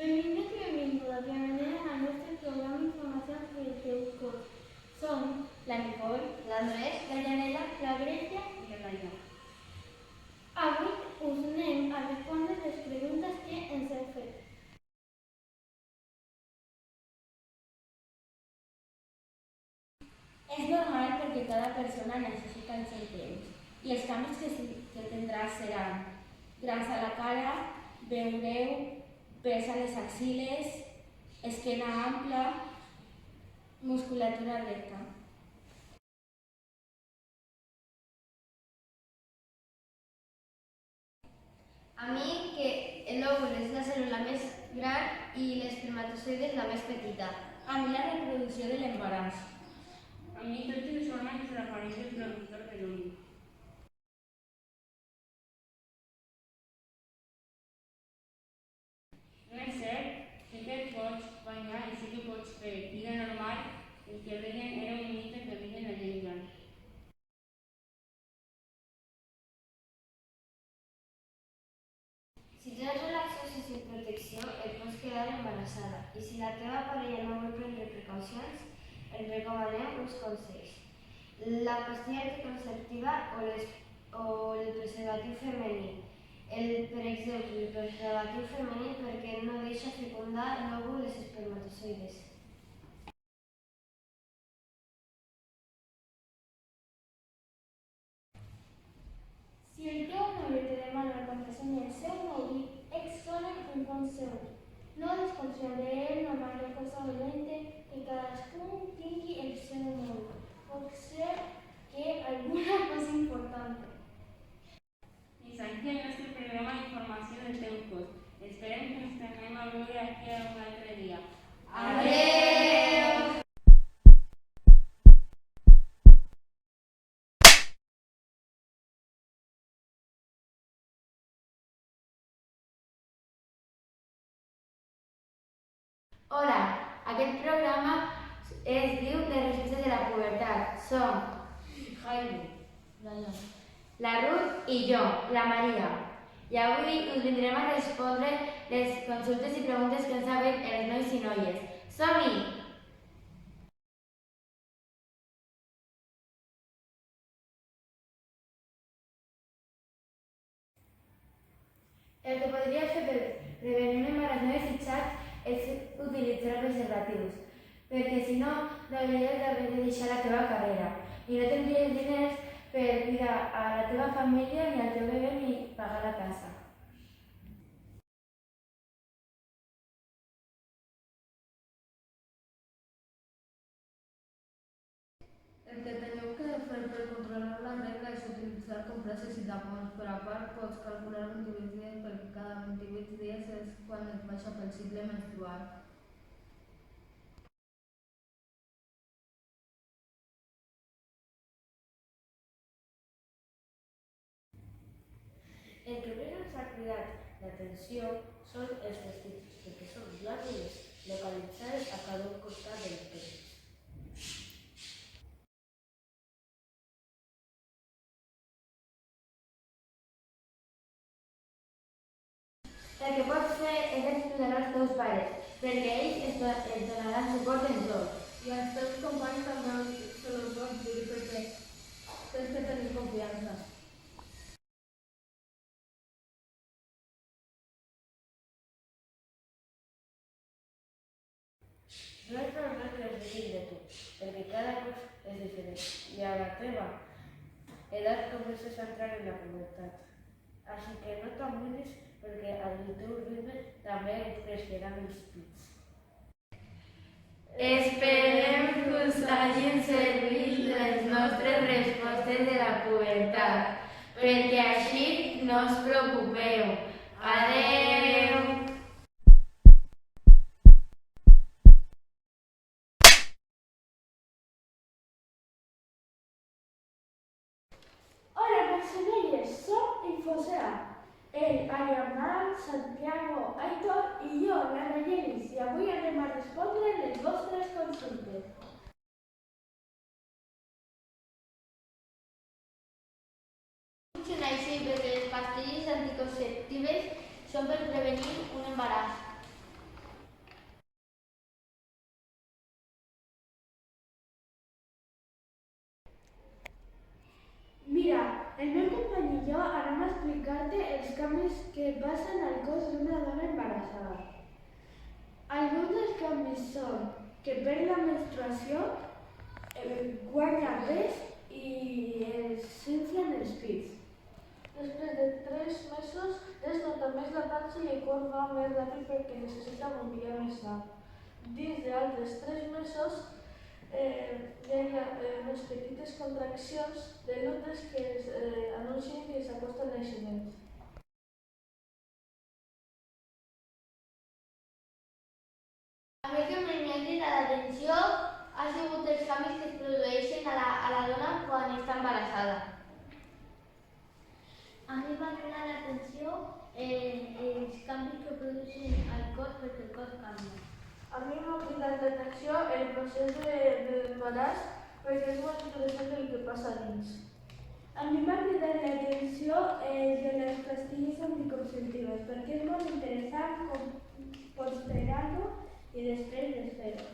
Benvinguts i benvingudes. Bienvenidos al nostre programa Informació sobre el teu cos. Som la Nicole, l'Andrés, la Janela, la Grècia i la Laia. Avui us anem a respondre les preguntes que ens heu fet. És normal perquè cada persona necessita el seu temps i els canvis que tindràs seran grans a la cara, veureu pes a les axiles, esquena ampla, musculatura recta. A mi que l'òvul és la cèl·lula més gran i l'espermatozoide és la més petita. A mi la reproducció de l'embaràs. A mi tots els òrgans de l'aparell reproductor de l'ull. No és cert, sí que et pots banyar i sí que pots fer vida normal. El que deien era un mite que deien a Lleida. Si tens relacions sense protecció, et pots quedar embarassada i si la teva parella no vol prendre precaucions, et recomanem uns consells. La pastilla anticonceptiva o el preservatiu femení. Per exemple, el preservatiu femení perquè no deixa fecundar l'òvul les espermatozoides. Si el teu nòvio te demana la contrasenya del seu mòbil, exclonen un fons segur. No desconfieu d'ell, no maneu cosa dolenta, que cadascun tingui el seu mòbil. Pot ser que alguna cosa important. Fins aquí el nostre programa d'informació del teu cos. Esperem que ens tornem a veure aquí un altre dia. Adeu! Hola, aquest programa es diu Les respostes de la pubertat. Som Jaime, la Ruth i jo, la Maria. I avui us vindrem a respondre les consultes i preguntes que ens han fet els nois i noies. Som-hi! El que podries fer per prevenir un embaràs no desitjat és utilitzar preservatius, perquè si no, hauries d'haver de deixar la teva carrera i no tindries diners per cuidar a la teva família ni al teu bebè ni pagar la casa. El que teniu que fer per controlar la regla és utilitzar compreses i tapons. Per a part, pots calcular 28 dies perquè cada 28 dies és quan et baixa pel cicle menstrual. El que més ens ha cridat l'atenció són els testicles, perquè són glàndules localitzades a cada un costat del pene. El que pots fer és explicar als teus pares, perquè ells et donaran suport en tot. I als teus companys també se ho pots dir perquè tens que tenir confiança. No és normal que es diguin de tu, perquè cada cos és diferent i a la teva edat comences a entrar en la pubertat. Així que no t'amoïnis perquè al teu ritme també et creixeran els pits. Esperem que us hagin servit les nostres respostes de la pubertat, perquè així no us preocupeu. Adeu! Hola, personelles, som Infosea. El Ariamal, Santiago, Aitor i jo, la Nayelis, i avui anem a respondre les vostres consultes. Funciona així perquè les pastilles anticonceptives són per prevenir un embaràs. Mira, el meu company i jo anem a explicar-te els canvis que passen al cos d'una dona embarassada. Alguns dels canvis són que perd la menstruació, guanya pes i s'inflen els pits. Després de 3 mesos, es nota més la panxa i el cor va més ràpid perquè necessita bombillar més sang. Dins d'altres 3 mesos, hi ha unes petites contraccions de notes que anuncien que s'acosta el naixement. A més que m'ha cridat l'atenció ha sigut els canvis que es produeixen a la dona quan està embarassada. A mi m'ha cridat l'atenció els canvis que produeixen al cos perquè el cos canvia. A mi m'ha cridat l'atenció el procés de l'embaràs perquè és molt interessant el que passa dins. A mi m'ha cridat l'atenció de les pastilles anticonceptives perquè és molt interessant com pots pregar-ho i després desfer-ho.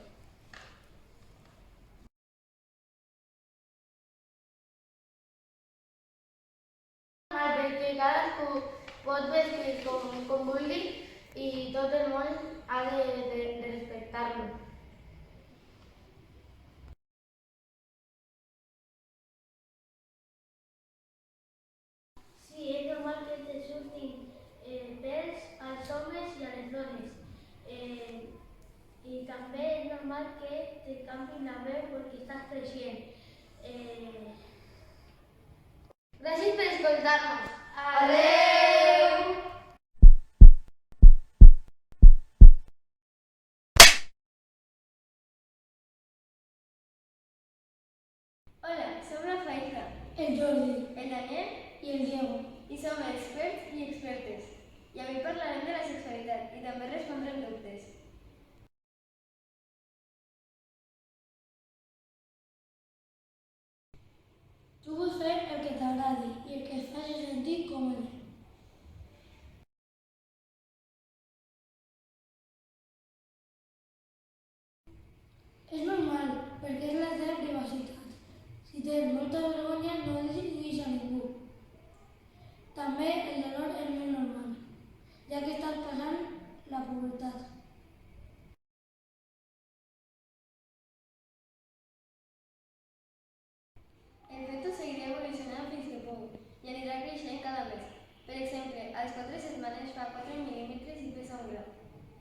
Perquè cadascú pot vestir com vulgui i tot el món ha de respectar-lo. Sí, és normal que te surtin pèls als homes i a les dones. I també és normal que te canviïn la veu perquè estàs creixent. Gràcies per escoltar-nos. Adeu! Hola, som la Faiza, El Jordi el Daniel i el Diego. i som experts i expertes. I avui parlarem de la sexualitat i també respondrem dubtes. Tu pots fer el que t'agradi i el que et faci sentir còmode. És normal, perquè és la teva privacitat. Si tens molta vergonya, no decidis a ningú. També el dolor és més normal, ja que estàs passant la pubertat. El feto seguirà evolucionant fins que pugui i anirà creixent cada mes. Per exemple, als 4 setmanes fa 4 mil·límetres i pesa 1 gram.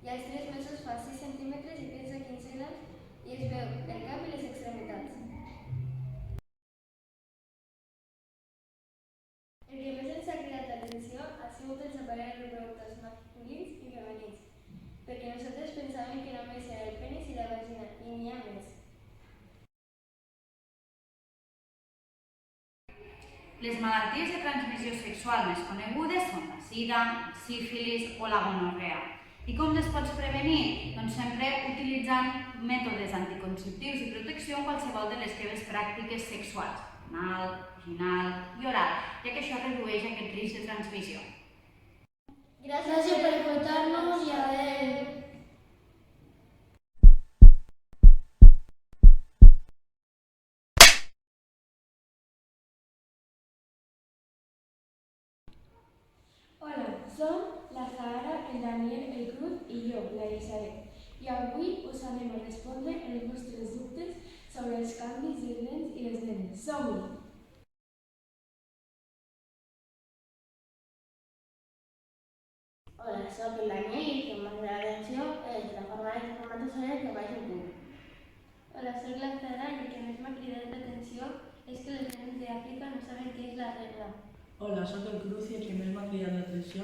I als 3 mesos fa 6 centímetres i pesa 15 grams i es veu el cap i les extremitats. El que més ens ha cridat l'atenció ha sigut els aparells reproductors masculins i femenins, perquè nosaltres pensàvem que només era el penis i la vagina, i n'hi ha més. Les malalties de transmissió sexual més conegudes són la sida, sífilis o la gonorrea. I com les pots prevenir? Doncs sempre utilitzant mètodes anticonceptius i protecció en qualsevol de les teves pràctiques sexuals, anal, vaginal i oral, ja que això redueix aquest risc de transmissió. Gràcies per escoltar-nos i adeu. Hola, som la Sara, el Daniel, el Cruz i jo, la Elisabet. I avui us anem a respondre els vostres dubtes sobre els canvis dels nens i les nenes. Som-hi! Hola, soc el Daniel i el que m'ha cridat l'atenció és la forma de espermatozoide que vaig obtenir. Hola, soc la Sara i el que més m'ha cridat l'atenció és que les nenes d'Àfrica no saben què és la regla. Hola, soc el Cruz i el que més m'ha cridat l'atenció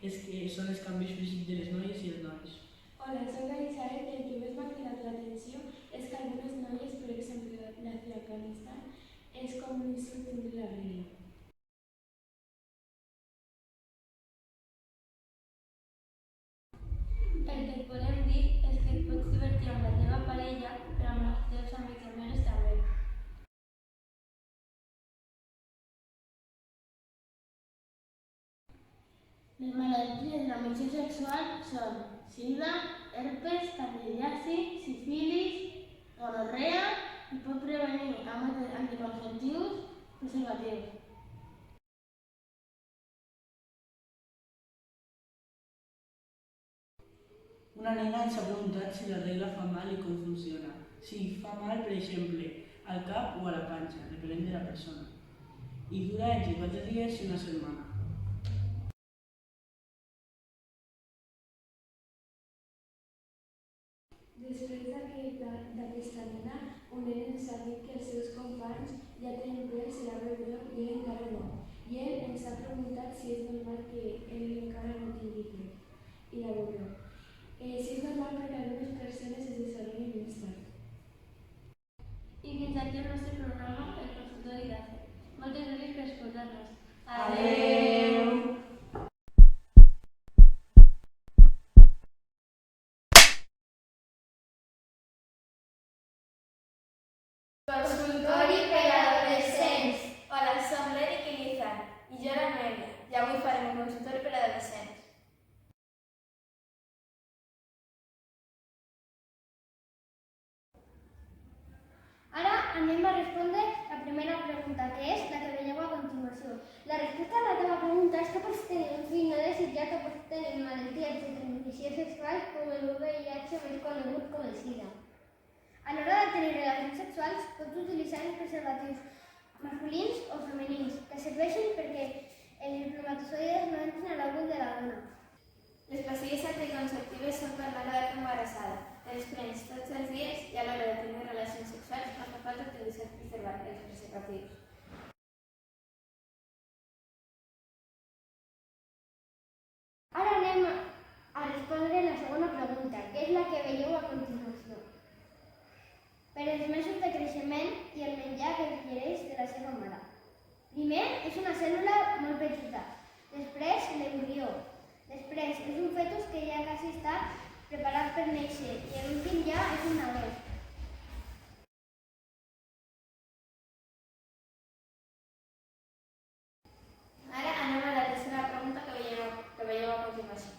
són els canvis físics de les noies i els nois. Hola, soc la Elisabet i el que més m'ha cridat l'atenció és que algunes noies, per exemple la d'Afganistan, és com un insult tindre la regla. El que et volem dir és que et pots divertir amb la teva parella, però amb els teus amics i amigues també. Les malalties de transmissió sexual són sida, herpes, candidiasi, sífilis, gonorrea i pot prevenir amb mètodes anticonceptius preservatius. nena ens ha preguntat si la regla fa mal i com funciona. Sí, fa mal, per exemple, al cap o a la panxa, depenent de la persona. I dura entre 4 dies i una setmana. Després d'aquesta nena, un nen ens ha dit que els seus companys ja tenen pèls i la veu greu i ell encara no. I ell ens ha preguntat si és normal que ell encara no tingui pèls i la veu greu. Si és normal perquè algunes persones es desarrollen més tard. I fins aquí el nostre programa, el consultori d'ACE. Moltes gràcies per escoltar-nos. Adeu! Consultori per a adolescents. Hola, som l'Eric i l'Izan, i jo la Noelia, i avui farem un consultori per a adolescents. Ara anem a respondre la primera pregunta, que és la que veieu a continuació. La resposta a la teva pregunta és que pots tenir un fill no desitjat o pots tenir malalties de transmissió sexual com el VIH, més conegut com el SIDA. A l'hora de tenir relacions sexuals pots utilitzar els preservatius masculins o femenins que serveixen perquè els espermatozoides no entrin a l'òvul de la dona. Les pastilles anticonceptives són per l'hora de embarassada. Te les prens tots els dies i a l'hora de tenir relacions sexuals no fa falta utilitzar els preservatius. Ara anem a respondre la segona pregunta, que és la que veieu a continuació. Per els mesos de creixement i el menjar que requereix de la seva mare. Primer és una cèl·lula molt petita, després l'embrió, després és un fetus que ja quasi està preparat per néixer i l'últim ja és un nadó. Ara anem a la tercera pregunta que veieu a continuació.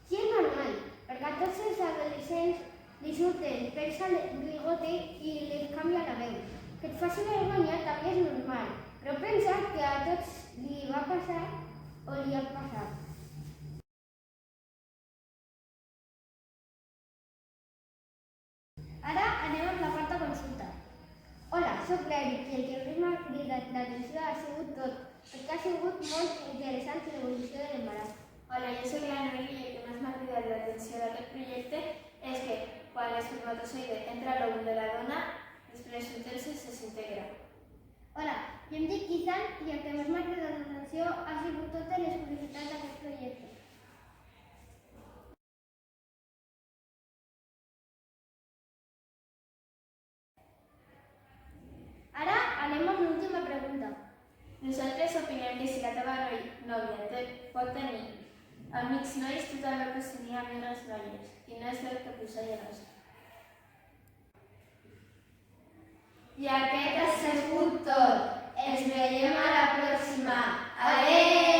Si és normal, perquè a tots els adolescents li surten pèls al bigote i li canvia la veu. Que et faci vergonya també és normal, però pensa que a tots li va passar o li ha passat. Ara anem amb la quarta consulta. Hola, soc l'Eric i el que més m'ha cridat l'atenció ha sigut tot, perquè ha sigut molt interessant l'evolució de l'embaràs. Hola, jo soc la Noelia i el que més m'ha cridat l'atenció d'aquest projecte és que quan l'espermatozoide entra a l'òvul de la dona, després d'un temps se desintegra. Hola, jo em dic Izan i el que més m'ha cridat l'atenció ha sigut totes les curiositats d'aquest projecte. Ara anem amb l'última pregunta. Nosaltres opinem que si la teva nòvia pot tenir amics nois, tu també pots tenir amigues noies. I no és del que posar llavors. I aquest ha sigut tot. Ens veiem a la pròxima. Adeu!